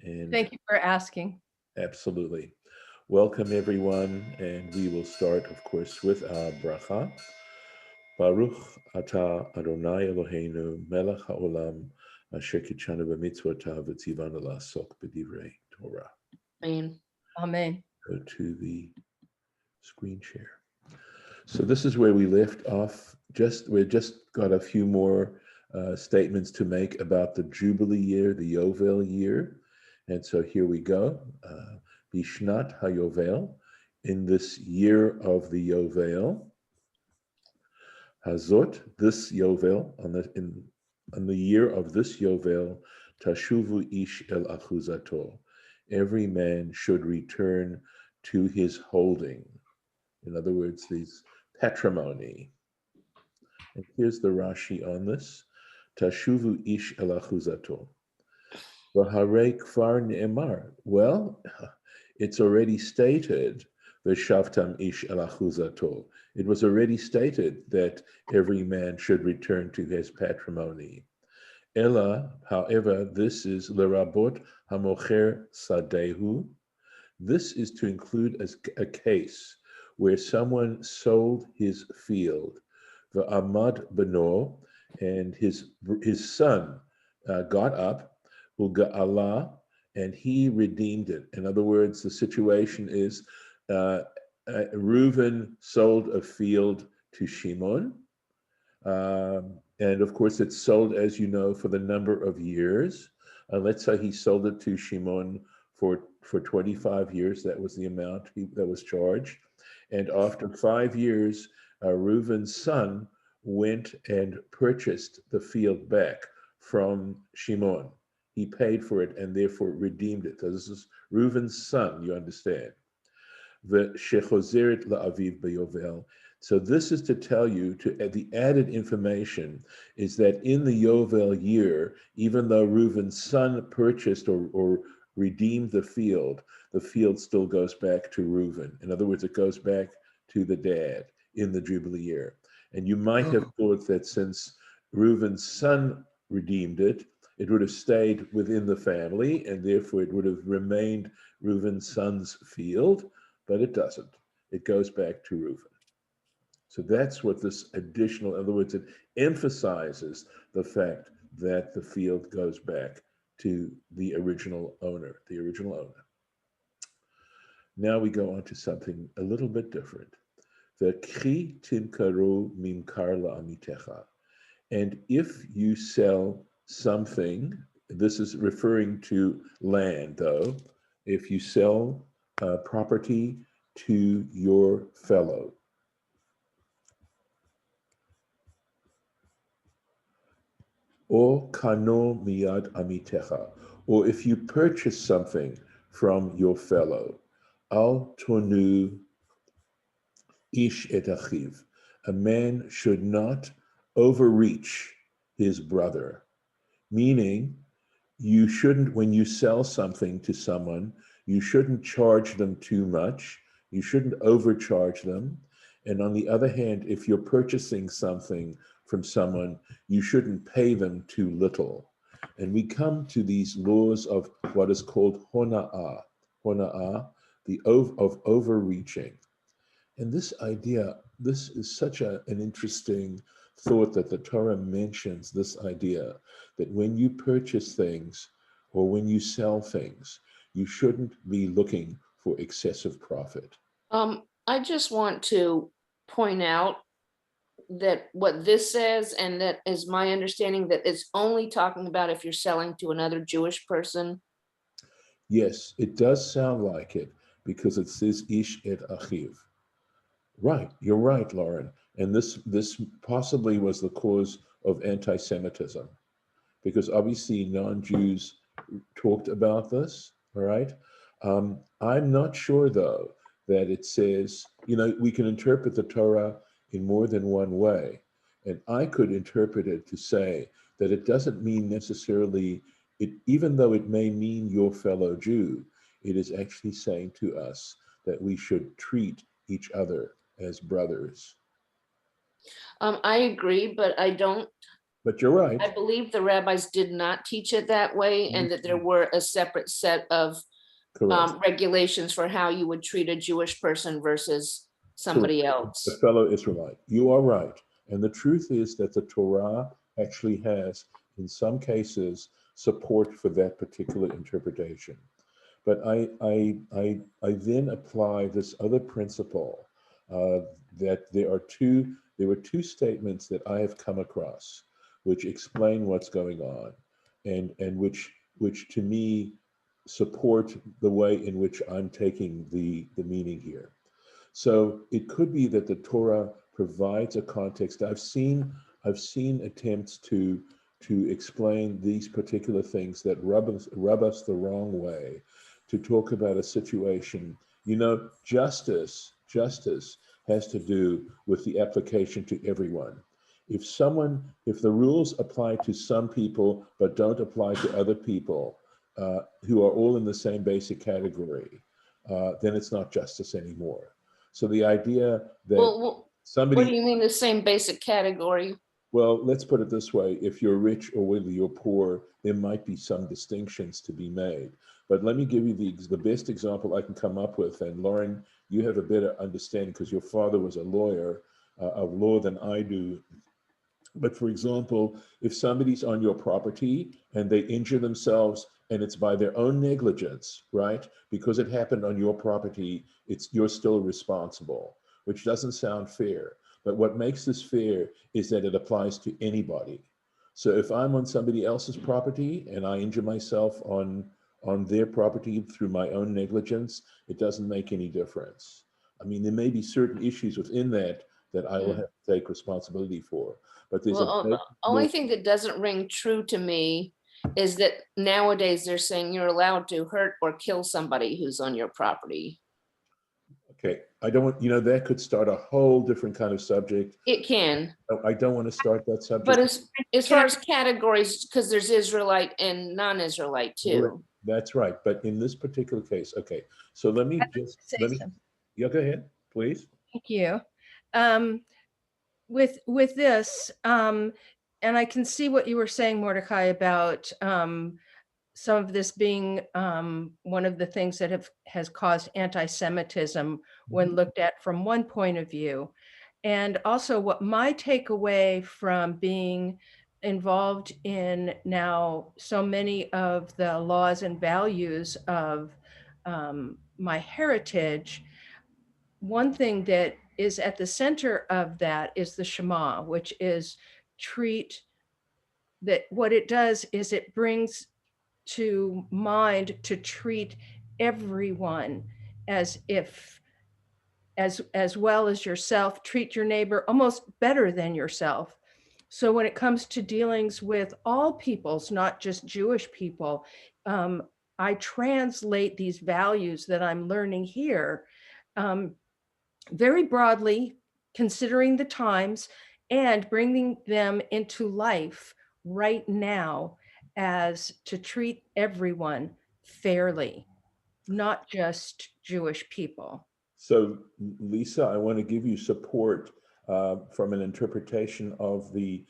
And Thank you for asking. absolutely. Welcome, everyone. And we will start, of course, with our bracha. Baruch atah Adonai Eloheinu melech haolam asher kitshanu b'mitzvotav v'tzivanu la'asok b'divrei Torah. Amen. Amen. Go to the screen share. So this is where we left off. We just got a few more statements to make about the Jubilee year, the Yovel year. And so here we go. Bishnat HaYovel, in this year of the Yovel. Hazot, this Yovel, on the year of this Yovel, Tashuvu ish el achuzato. Every man should return to his holding. In other words, these patrimony. And here's the Rashi on this. Tashuvu ish el achuzato. V'harei kfar ne'emar. Well, it's already stated, v'shavtam ish el achuzato. It was already stated that every man should return to his patrimony. Ella, however, this is lerabot hamocher sadehu. This is to include a case where someone sold his field, the Ahmad Beno, and his son got up, Uga'ala, and he redeemed it. In other words, the situation is Reuven sold a field to Shimon, and of course it's sold, as you know, for the number of years. Let's say he sold it to Shimon for 25 years. That was the amount that was charged. And after 5 years, Reuven's son went and purchased the field back from Shimon. He paid for it and therefore redeemed it. So this is Reuven's son, you understand. The Shechozeret la'aviv beyovel. So this is to tell you, the added information is that in the Yovel year, even though Reuven's son purchased or redeemed the field still goes back to Reuven. In other words, it goes back to the dad in the Jubilee year. And you might have thought that since Reuven's son redeemed it, it would have stayed within the family, and therefore it would have remained Reuven's son's field, but it doesn't. It goes back to Reuven. So that's what this additional, in other words, it emphasizes the fact that the field goes back to the original owner, Now we go on to something a little bit different. The kri timkaru mimkar la'amitecha. And if you sell something, this is referring to land though, if you sell property to your fellow, or kano miyad amitecha, or if you purchase something from your fellow, al tonu ish et achiv. A man should not overreach his brother, meaning you shouldn't, when you sell something to someone, you shouldn't charge them too much, you shouldn't overcharge them. And on the other hand, if you're purchasing something from someone, you shouldn't pay them too little. And we come to these laws of what is called hona'ah, of overreaching. And this idea, this is such an interesting thought that the Torah mentions this idea that when you purchase things or when you sell things, you shouldn't be looking for excessive profit. I just want to point out that what this says, and that is my understanding, that it's only talking about if you're selling to another Jewish person. Yes, it does sound like it because it says ish et achiv. Right, you're right, Lauren. And this possibly was the cause of anti-Semitism, because obviously non-Jews talked about this, all right? I'm not sure, though, that it says, we can interpret the Torah in more than one way. And I could interpret it to say that it doesn't mean necessarily, even though it may mean your fellow Jew, it is actually saying to us that we should treat each other as brothers. I agree, but I don't But you're right. I believe the rabbis did not teach it that way, and that there were a separate set of Correct. regulations for how you would treat a Jewish person versus Correct. somebody A else. fellow Israelite. You are right. And the truth is that the Torah actually has, in some cases, support for that particular interpretation. But I then apply this other principle uh, that there were two statements that I have come across which explain what's going on, and which to me support the way in which I'm taking the meaning here. So it could be that the Torah provides a context. I've seen attempts to explain these particular things that rub us the wrong way, to talk about a situation. Justice has to do with the application to everyone. If the rules apply to some people but don't apply to other people who are all in the same basic category, then it's not justice anymore. So the idea that What do somebody, you mean the same basic category? well, let's put it this way: if you're rich or whether you're poor, there might be some distinctions to be made. But let me give you the best example I can come up with. And Lauren, you have a better understanding because your father was a lawyer of law than I do. But for example, if somebody's on your property and they injure themselves and it's by their own negligence, right? Because it happened on your property, you're still responsible, which doesn't sound fair. But what makes this fair is that it applies to anybody. So if I'm on somebody else's property and I injure myself on their property through my own negligence, it doesn't make any difference. I mean, there may be certain issues within that I will Mm. have to take responsibility for. But there's a Well, the basic law. only thing that doesn't ring true to me is that nowadays they're saying you're allowed to hurt or kill somebody who's on your property. Okay, I don't want, that could start a whole different kind of subject. It can, I don't want to start that but subject. as Can far I as categories, because there's Israelite and non-Israelite too. That's right. But in this particular case, okay, so say let me, something? yeah, go ahead, please. Thank you. Um, with this, and I can see what you were saying, Mordecai, about some of this being one of the things that has caused anti-Semitism when looked at from one point of view. And also what my takeaway from being involved in now so many of the laws and values of my heritage, one thing that is at the center of that is the Shema, which is treat that what it does is it brings to mind to treat everyone as if as well as yourself, treat your neighbor almost better than yourself. So when it comes to dealings with all peoples, not just Jewish people, I translate these values that I'm learning here um, very broadly, considering the times and bringing them into life right now as to treat everyone fairly, not just Jewish people. So, Lisa, I want to give you support from an interpretation of the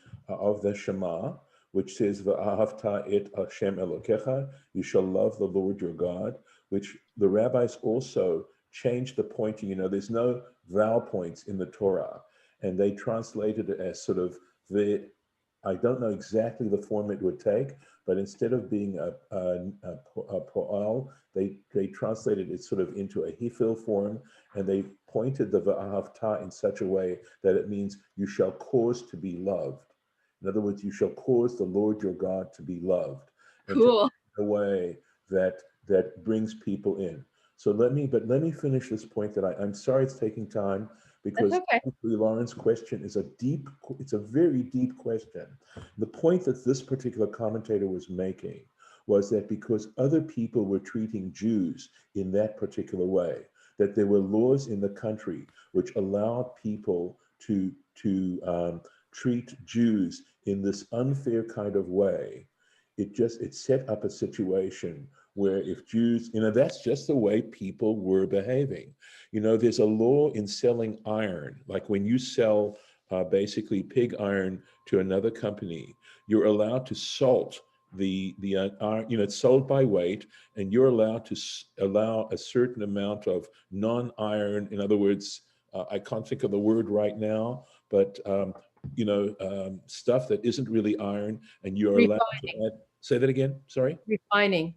Shema, which says, "V'ahavta et Hashem Elokecha," you shall love the Lord your God, which the rabbis also changed the pointing. There's no vowel points in the Torah, and they translated it as sort of I don't know exactly the form it would take, but instead of being a po'al, they translated it sort of into a hifil form, and they pointed the va'ahavta in such a way that it means you shall cause to be loved. In other words, you shall cause the Lord your God to be loved, and to Cool. in a way that brings people in. So let me finish this point that I'm sorry it's taking time That's because okay. Lauren's question it's a very deep question. The point that this particular commentator was making was that because other people were treating Jews in that particular way, that there were laws in the country which allowed people to treat Jews in this unfair kind of way. It set up a situation where if Jews, that's just the way people were behaving. There's a law in selling iron, like when you sell basically pig iron to another company, you're allowed to salt the iron, it's sold by weight, and you're allowed to allow a certain amount of non-iron. In other words, I can't think of the word right now, but stuff that isn't really iron, and you're allowed to Refining. add. Say that again. Sorry. Refining.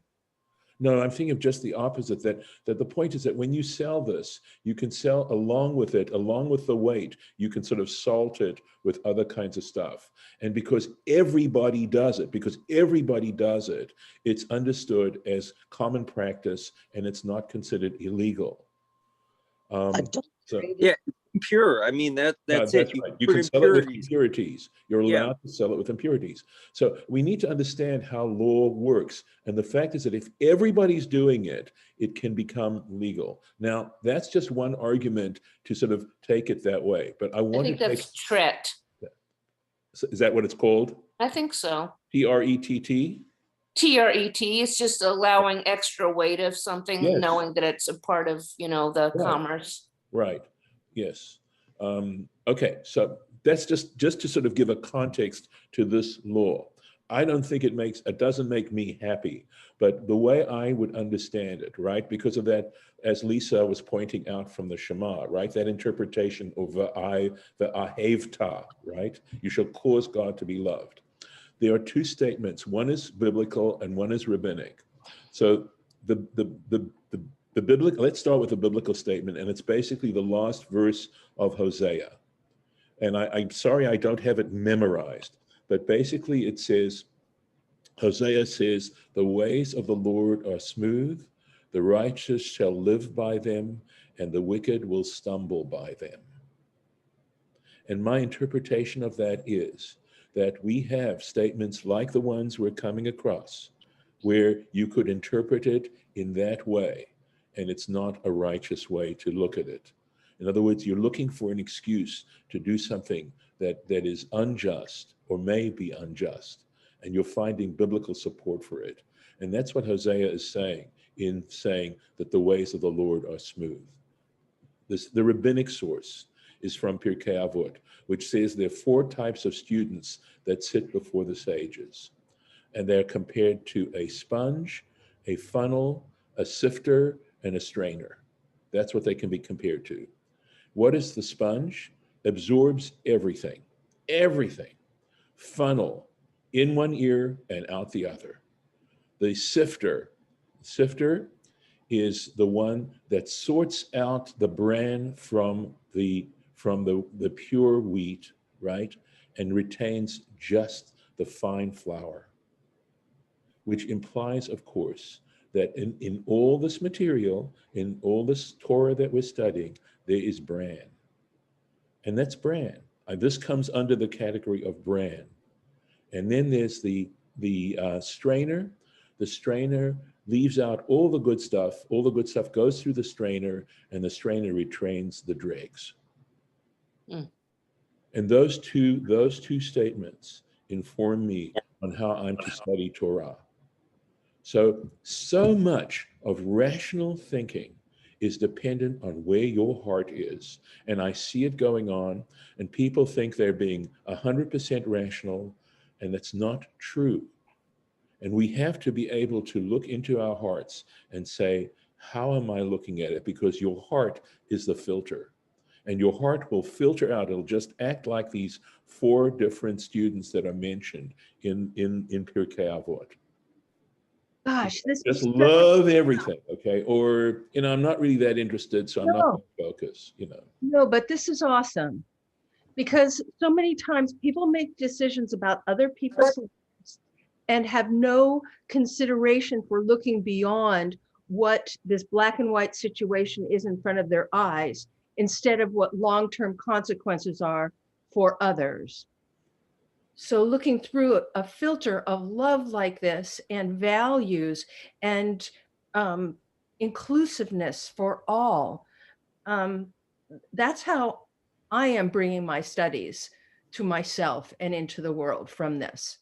No, I'm thinking of just the opposite, that the point is that when you sell this, you can sell along with it, along with the weight, you can sort of salt it with other kinds of stuff. And because everybody does it, it's understood as common practice, and it's not considered illegal. So Yeah, impure. I mean, that's that's it. right. You can sell it with impurities. You're allowed to sell it with impurities. So we need to understand how law works. And the fact is that if everybody's doing it, it can become legal. Now, that's just one argument to sort of take it that way. But I I want think to take. that's tret. Is that what it's called? I think so. TRETT? TRET is just allowing extra weight of something, Yes. knowing that it's a part of, the Right. commerce. Right. Yes. Okay. So that's just to sort of give a context to this law. I don't think it doesn't make me happy, but the way I would understand it, right? Because of that, as Lisa was pointing out from the Shema, right? That interpretation of the ahavta, right? You shall cause God to be loved. There are two statements. One is biblical and one is rabbinic. So the biblical, let's start with the biblical statement, and it's basically the last verse of Hosea. And I'm sorry I don't have it memorized, but basically it says, Hosea says, the ways of the Lord are smooth, the righteous shall live by them, and the wicked will stumble by them. And my interpretation of that is that we have statements like the ones we're coming across, where you could interpret it in that way, and it's not a righteous way to look at it. In other words, you're looking for an excuse to do something that is unjust or may be unjust, and you're finding biblical support for it. And that's what Hosea is saying in saying that the ways of the Lord are smooth. The rabbinic source is from Pirkei Avot, which says there are 4 types of students that sit before the sages. And they're compared to a sponge, a funnel, a sifter, and a strainer. That's what they can be compared to. What is the sponge? Absorbs everything. Funnel, in one ear and out the other. The sifter is the one that sorts out the bran from the pure wheat, right? And retains just the fine flour, which implies, of course, that in all this material, in all this Torah that we're studying, there is bran. And that's bran. This comes under the category of bran. And then there's the strainer. The strainer leaves out all the good stuff. All the good stuff goes through the strainer, and the strainer retains the dregs. And those two statements inform me on how I'm to study Torah. So much of rational thinking is dependent on where your heart is. And I see it going on, and people think they're being 100% rational, and that's not true. And we have to be able to look into our hearts and say, how am I looking at it? Because your heart is the filter. And your heart will filter out. It'll just act like these 4 different students that are mentioned in Pirkei Avot. Gosh, this just is love everything, okay? Or, I'm not really that interested, so I'm not going to focus, No, but this is awesome, because so many times people make decisions about other people's lives and have no consideration for looking beyond what this black and white situation is in front of their eyes, instead of what long-term consequences are for others. So looking through a filter of love like this, and values, and inclusiveness for all, that's how I am bringing my studies to myself and into the world from this.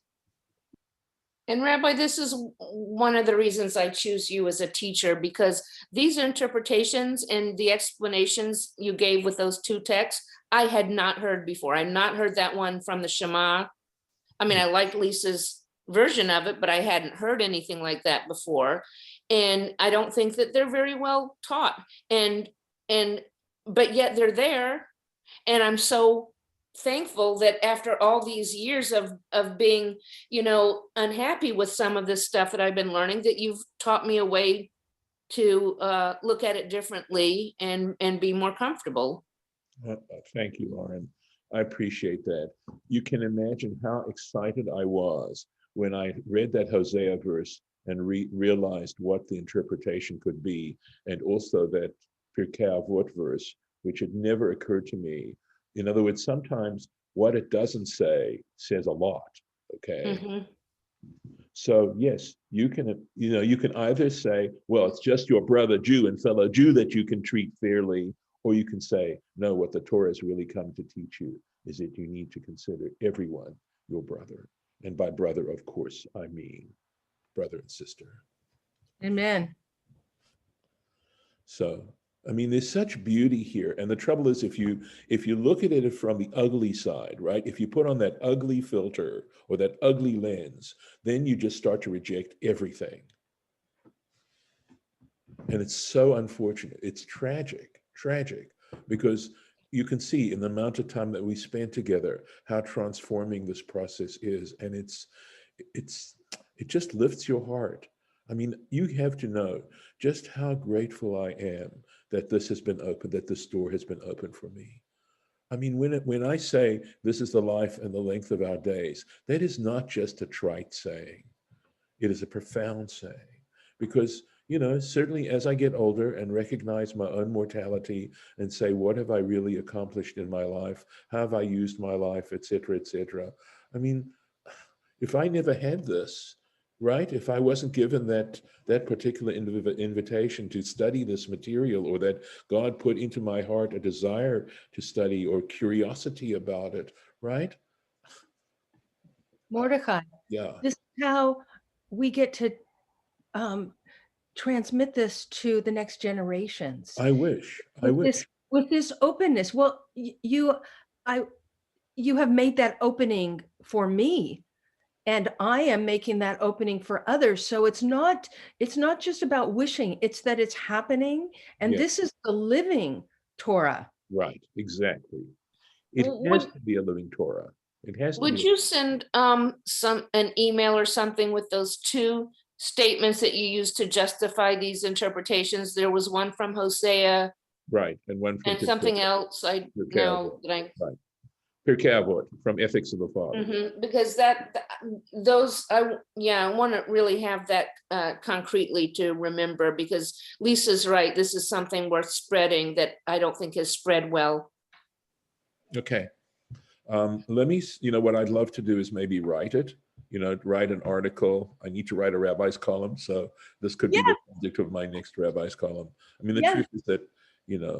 And Rabbi, this is one of the reasons I choose you as a teacher, because these interpretations and the explanations you gave with those 2 texts, I had not heard before. I had not heard that one from the Shema. I mean, I liked Lisa's version of it, but I hadn't heard anything like that before. And I don't think that they're very well taught. But yet they're there. And I'm so thankful that after all these years of being, unhappy with some of this stuff that I've been learning, that you've taught me a way to look at it differently and be more comfortable. Thank you, Lauren. I appreciate that. You can imagine how excited I was when I read that Hosea verse and realized what the interpretation could be, and also that Pirkei Avot verse, which had never occurred to me. In other words, sometimes what it doesn't say says a lot, okay? Mhm. So yes, you can either say, well, it's just your brother Jew and fellow Jew that you can treat fairly, or you can say, no, what the Torah has really come to teach you is that you need to consider everyone your brother. And by brother, of course, I mean brother and sister. Amen. So, I mean, there's such beauty here. And the trouble is, if you look at it from the ugly side, right? If you put on that ugly filter or that ugly lens, then you just start to reject everything. And it's so unfortunate. It's tragic, because you can see in the amount of time that we spent together how transforming this process is. And it just lifts your heart. I mean, you have to know just how grateful I am that this has been open, that this door has been open for me. I mean, when I say this is the life and the length of our days, that is not just a trite saying. It is a profound saying, because, certainly as I get older and recognize my own mortality and say, what have I really accomplished in my life? How have I used my life, et cetera, et cetera. I mean, if I never had this, right? If I wasn't given that particular invitation to study this material, or that God put into my heart a desire to study or curiosity about it, right? Mordecai, Yeah. this is how we get to transmit this to the next generations. I wish. With this openness. Well, you have made that opening for me, and I am making that opening for others. So it's not just about wishing, it's that it's happening. And Yes. this is the living Torah. Right, exactly. It Well, has to be a living Torah. It has to Would be. you send an email or something with those two statements that you used to justify these interpretations? There was one from Hosea Right, and one from and something else. I know that I. Right. Pirkei Avot from Ethics of the Father. Because those I want to really have that concretely to remember, because Lisa's right. This is something worth spreading that I don't think has spread well. Okay. Let me, what I'd love to do is maybe write it, write an article. I need to write a rabbi's column. So this could be the subject of my next rabbi's column. I mean, the truth is that,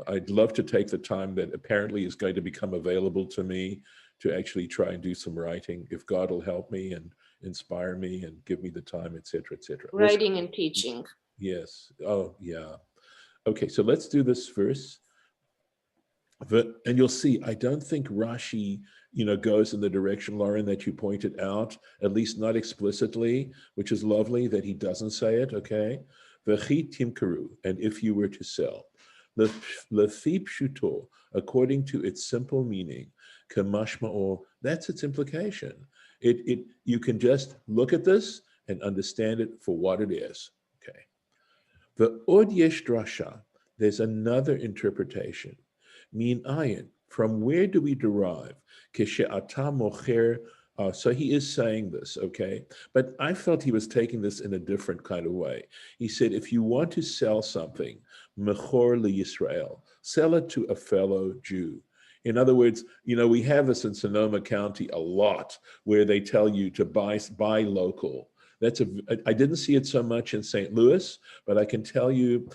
I'd love to take the time that apparently is going to become available to me to actually try and do some writing, if God will help me and inspire me and give me the time, et cetera, et cetera. Writing and teaching. Yes. Oh, yeah. Okay, so let's do this first. And you'll see, I don't think Rashi, goes in the direction, Lauren, that you pointed out, at least not explicitly, which is lovely that he doesn't say it, okay? V'chi timkaru, and if you were to sell. Lefi pshuto, according to its simple meaning, kamashma'o, that's its implication. You can just look at this and understand it for what it is, okay? V'od yesh drasha, there's another interpretation. Min ayin, from where do we derive? Keshe'ata mocher, so he is saying this, okay? But I felt he was taking this in a different kind of way. He said, if you want to sell something, mechor liYisrael, sell it to a fellow Jew. In other words, we have this in Sonoma County a lot, where they tell you to buy local. I didn't see it so much in St. Louis, but I can tell you,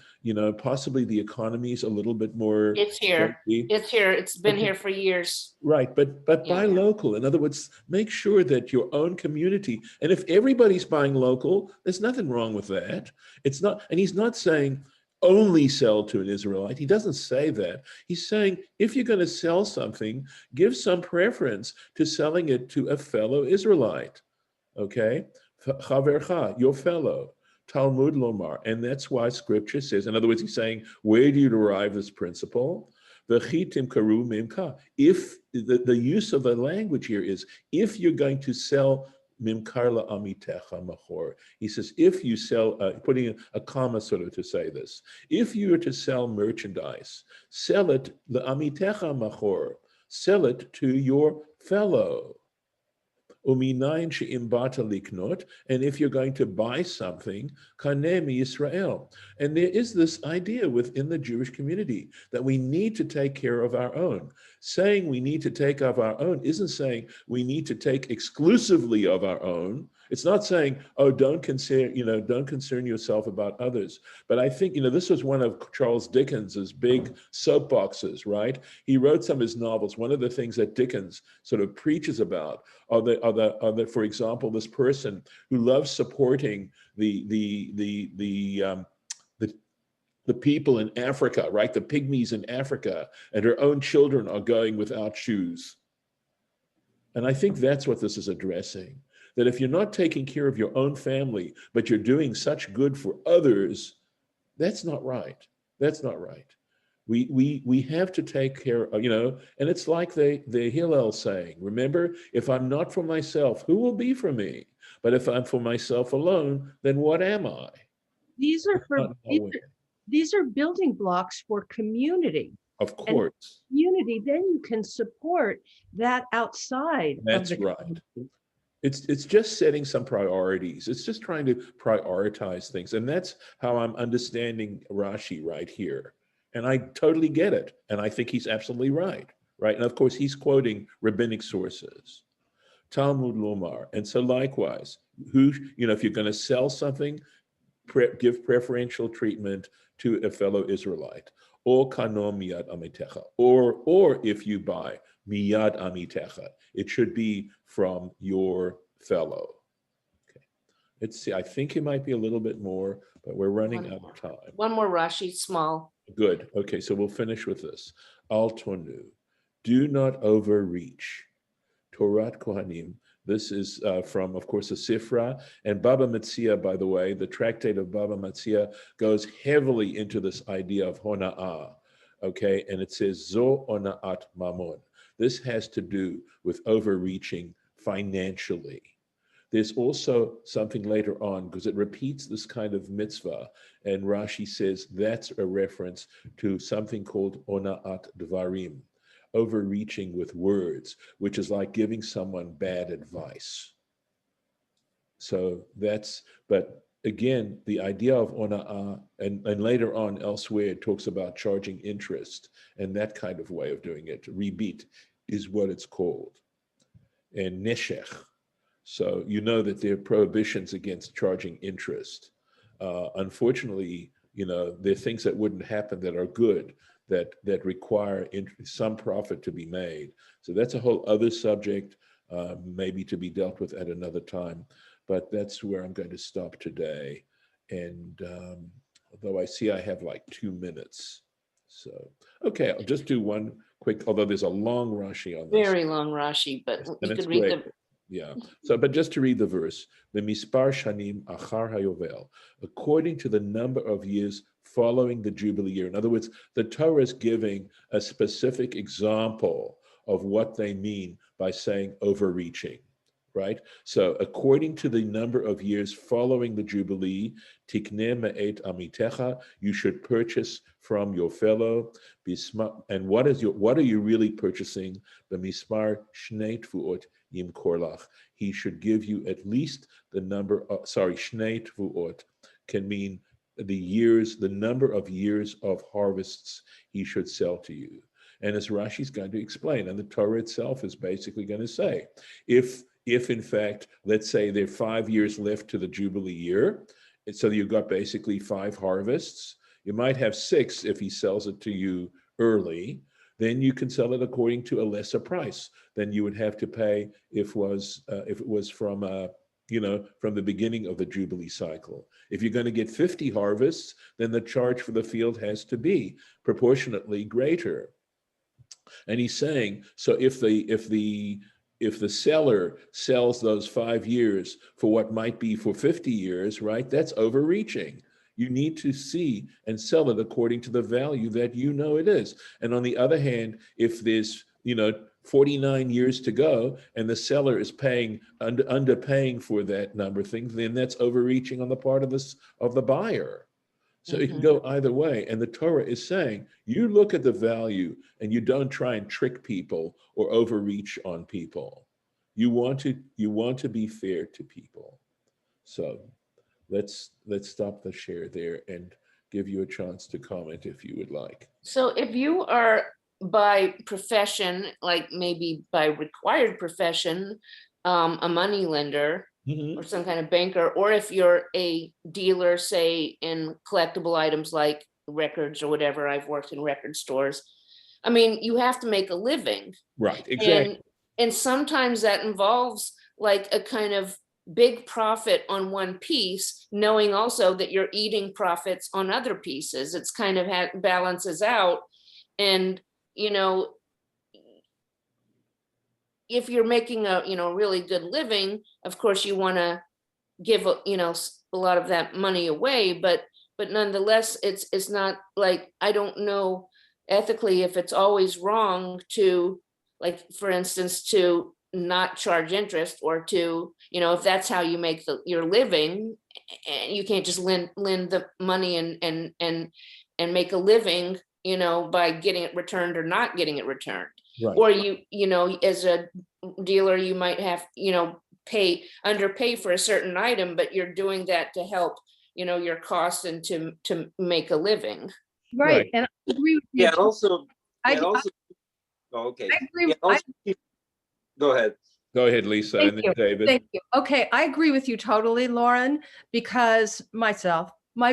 possibly the economy is a little bit more. It's here. It's here. It's been here for years. Right, but buy local. In other words, make sure that your own community, and if everybody's buying local, there's nothing wrong with that. It's not, and he's not saying, only sell to an Israelite. He doesn't say that. He's saying, if you're going to sell something, give some preference to selling it to a fellow Israelite. Okay? Chavercha, your fellow. Talmud Lomar. And that's why scripture says, in other words, he's saying, where do you derive this principle? V'chitim karu mimka. If the use of the language here is, if you're going to sell mimkar la'amitecha machor. He says, if you sell, putting a comma sort of to say this, if you are to sell merchandise, sell it la'amitecha machor. Sell it to your fellow. Uminayin she'im bata liknot, and if you're going to buy something, kaneh mi-Yisrael. And there is this idea within the Jewish community that we need to take care of our own. Saying we need to take of our own isn't saying we need to take exclusively of our own. It's not saying, oh, don't concern yourself about others. But I think, this was one of Charles Dickens's big soapboxes, right? He wrote some of his novels. One of the things that Dickens sort of preaches about are the for example, this person who loves supporting the people in Africa, right? The pygmies in Africa, and her own children are going without shoes. And I think that's what this is addressing. That if you're not taking care of your own family, but you're doing such good for others, that's not right. That's not right. We have to take care of, and it's like the Hillel saying, remember, if I'm not for myself, who will be for me? But if I'm for myself alone, then what am I? These are building blocks for community. Of course. And community, then you can support that outside. That's right. Community. It's just setting some priorities. It's just trying to prioritize things. And that's how I'm understanding Rashi right here. And I totally get it. And I think he's absolutely right. And of course, he's quoting rabbinic sources. Talmud Lomar. And so likewise, if you're going to sell something, give preferential treatment to a fellow Israelite. Or kano miyad amitecha. Or if you buy miyad amitecha, it should be from your fellow. Okay. Let's see. I think it might be a little bit more, but we're running out of time. One more Rashi, small. Good. Okay, so we'll finish with this. Al tonu. Do not overreach. Torat Kohanim. This is from, of course, a Sifra. And Baba Metzia, by the way, the tractate of Baba Metzia goes heavily into this idea of hona'ah. Okay, and it says, Zo ona'at mamon. This has to do with overreaching financially. There's also something later on, because it repeats this kind of mitzvah, and Rashi says that's a reference to something called ona'at dvarim, overreaching with words, which is like giving someone bad advice. So but again, the idea of ona'ah, and later on elsewhere, it talks about charging interest, and that kind of way of doing it. Ribit is what it's called. And neshech. So that there are prohibitions against charging interest. Unfortunately, there are things that wouldn't happen that are good, that require some profit to be made. So that's a whole other subject, maybe to be dealt with at another time. But that's where I'm going to stop today. And although I see I have like 2 minutes. So, okay, I'll just do one quick, although there's a long Rashi on this. Very long Rashi, but you could read the... Yeah. So, but just to read the verse, the mispar shanim achar hayovel, according to the number of years following the Jubilee year. In other words, the Torah is giving a specific example of what they mean by saying overreaching, right? So, according to the number of years following the Jubilee, tikneh me'et amitecha, you should purchase from your fellow. And what are you really purchasing? The mispar shnei tvuot yim korlach. He should give you at least the number of, shnei tvuot can mean the number of years of harvests he should sell to you. And as Rashi's going to explain, and the Torah itself is basically going to say, if in fact, let's say there are 5 years left to the Jubilee year, and so you've got basically 5 harvests, you might have 6 if he sells it to you early, then you can sell it according to a lesser price than you would have to pay if it was from from the beginning of the Jubilee cycle. If you're going to get 50 harvests, then the charge for the field has to be proportionately greater. And he's saying, so if the seller sells those 5 years for what might be for 50 years, right, that's overreaching. You need to see and sell it according to the value that it is. And on the other hand, if there's 49 years to go and the seller is paying underpaying for that number of things, then that's overreaching on the part of the buyer. So it can go either way. And the Torah is saying, you look at the value and you don't try and trick people or overreach on people. You want to be fair to people. So let's stop the share there and give you a chance to comment if you would like. So if you are by profession, like maybe by required profession, a money lender, or some kind of banker, or if you're a dealer, say in collectible items like records or whatever, I've worked in record stores. I mean, you have to make a living. Right, exactly. And sometimes that involves like a kind of big profit on one piece, knowing also that you're eating profits on other pieces. It's kind of balances out. And, if you're making a really good living, of course you want to give a lot of that money away, but nonetheless it's not like, I don't know ethically if it's always wrong to, like, for instance, to not charge interest, or to if that's how you make your living, and you can't just lend the money and make a living by getting it returned or not getting it returned. Right. Or as a dealer, you might have, underpay for a certain item, but you're doing that to help, your costs and to make a living. Right. And I agree with you. Yeah, and also, I okay. agree. Yeah, also, go ahead. Go ahead, Lisa, and then David. Thank you. Okay, I agree with you totally, Lauren, because my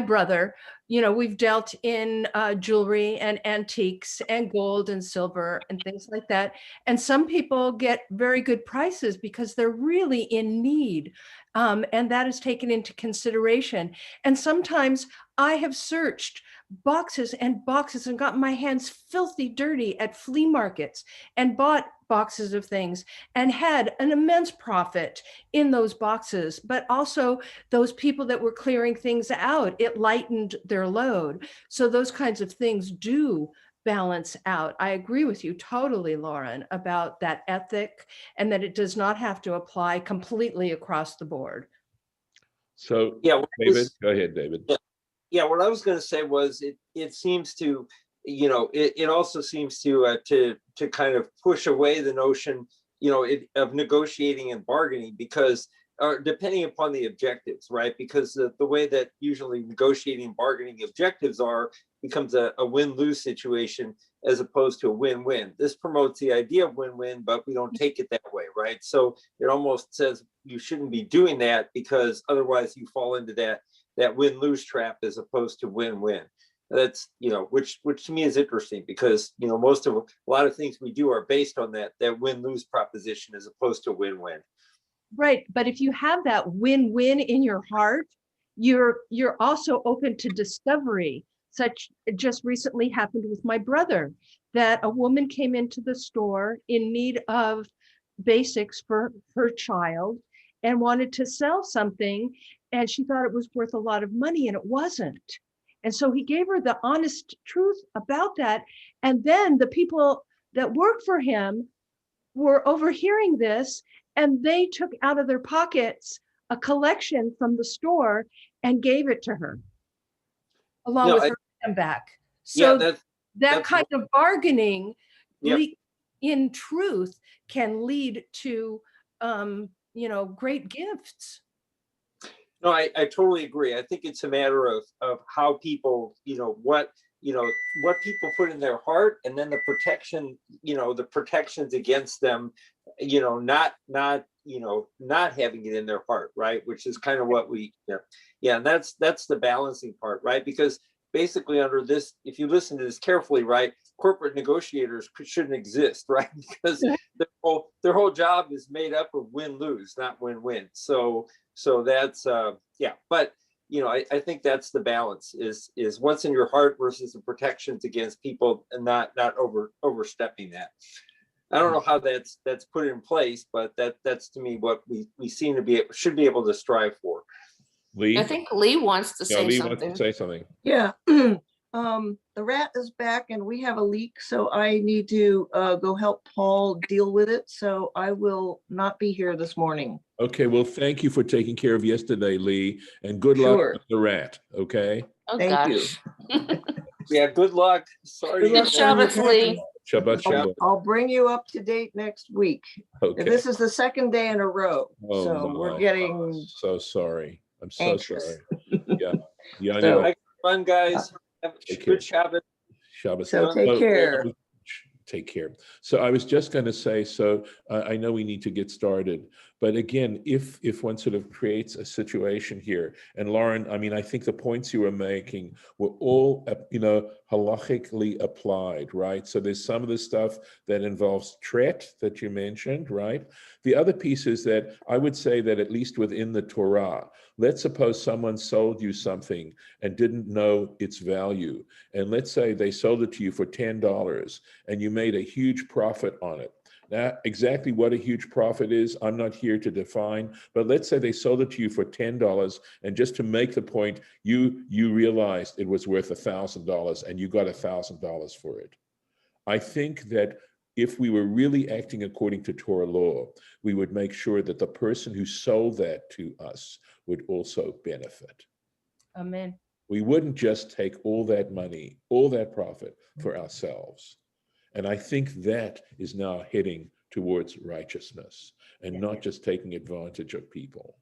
brother, we've dealt in jewelry and antiques and gold and silver and things like that. And some people get very good prices because they're really in need. And that is taken into consideration. And sometimes I have searched boxes and boxes and gotten my hands filthy dirty at flea markets and bought boxes of things and had an immense profit in those boxes, but also those people that were clearing things out, it lightened their load. So those kinds of things do balance out. I agree with you totally, Lauren, about that ethic, and that it does not have to apply completely across the board. So yeah, David, go ahead, David. Yeah, what I was going to say was it seems to, it also seems to kind of push away the notion, of negotiating and bargaining, because depending upon the objectives, right? Because the way that usually negotiating and bargaining objectives becomes a win-lose situation as opposed to a win-win. This promotes the idea of win-win, but we don't take it that way, right? So it almost says you shouldn't be doing that, because otherwise you fall into that win-lose trap as opposed to win-win. That's, which to me is interesting, because, a lot of things we do are based on that win-lose proposition as opposed to win-win. Right. But if you have that win-win in your heart, you're also open to discovery. Such just recently happened with my brother, that a woman came into the store in need of basics for her child and wanted to sell something, and she thought it was worth a lot of money, and it wasn't. And so he gave her the honest truth about that. And then the people that work for him were overhearing this, and they took out of their pockets a collection from the store and gave it to her, along with her item back. So that kind of bargaining, in truth, can lead to great gifts. No, I totally agree. I think it's a matter of how people, what people put in their heart, and then the protection, the protections against them, not having it in their heart, right? Which is kind of what and that's the balancing part, right? Because basically under this, if you listen to this carefully, right, corporate negotiators shouldn't exist, right? Because their whole job is made up of win-lose, not win-win. So that's yeah. But I think that's the balance is what's in your heart versus the protections against people, and not overstepping that. I don't know how that's put in place, but that's to me what we seem to should be able to strive for. Lee? I think Lee wants to say Lee something. wants to say something. Yeah. The rat is back and we have a leak, so I need to go help Paul deal with it. So I will not be here this morning. Okay, well, thank you for taking care of yesterday, Lee, and good luck Sure. with the rat, okay? Oh, Thank you. gosh. Yeah, good luck. Sorry. Good luck to- Good on Shabbat, your Lee. Shabbat shalom. I'll bring you up to date next week. Okay. This is the second day in a row, Oh, so my. we're getting So sorry. I'm so anxious. sorry. Yeah. Yeah, I So- know. Have fun, guys. Have a Take care. good Shabbat. Shabbat. So take Oh, care. Take care. So I was just going to say, so I know we need to get started, but again, if one sort of creates a situation here, and Lauren, I mean, I think the points you were making were all, halachically applied, right? So there's some of the stuff that involves tret that you mentioned, right? The other piece is that I would say that at least within the Torah, let's suppose someone sold you something and didn't know its value. And let's say they sold it to you for $10 and you made a huge profit on it. Now, exactly what a huge profit is, I'm not here to define, but let's say they sold it to you for $10, and just to make the point, you realized it was worth $1,000 and you got $1,000 for it. I think that if we were really acting according to Torah law, we would make sure that the person who sold that to us would also benefit. Amen. We wouldn't just take all that money, all that profit for ourselves. And I think that is now heading towards righteousness and not just taking advantage of people.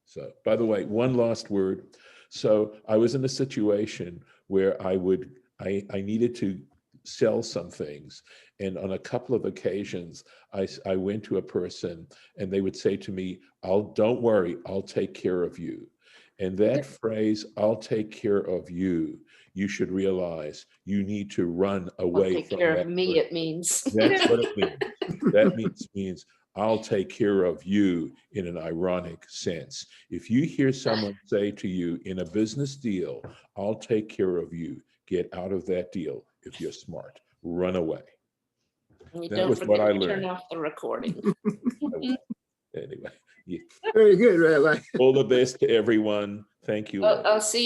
So, by the way, one last word. So I was in a situation where I needed to sell some things. And on a couple of occasions, I went to a person and they would say to me, don't worry, I'll take care of you. And that phrase, I'll take care of you, you should realize you need to run away Take from care that of me, person. it means. That's what it means. That means I'll take care of you in an ironic sense. If you hear someone say to you in a business deal, I'll take care of you, get out of that deal if you're smart. Run away. And you That don't was what forget I to turn learned. off the recording. Anyway, yeah. Very good, Rabbi. All the best to everyone. Thank you. all. I'll see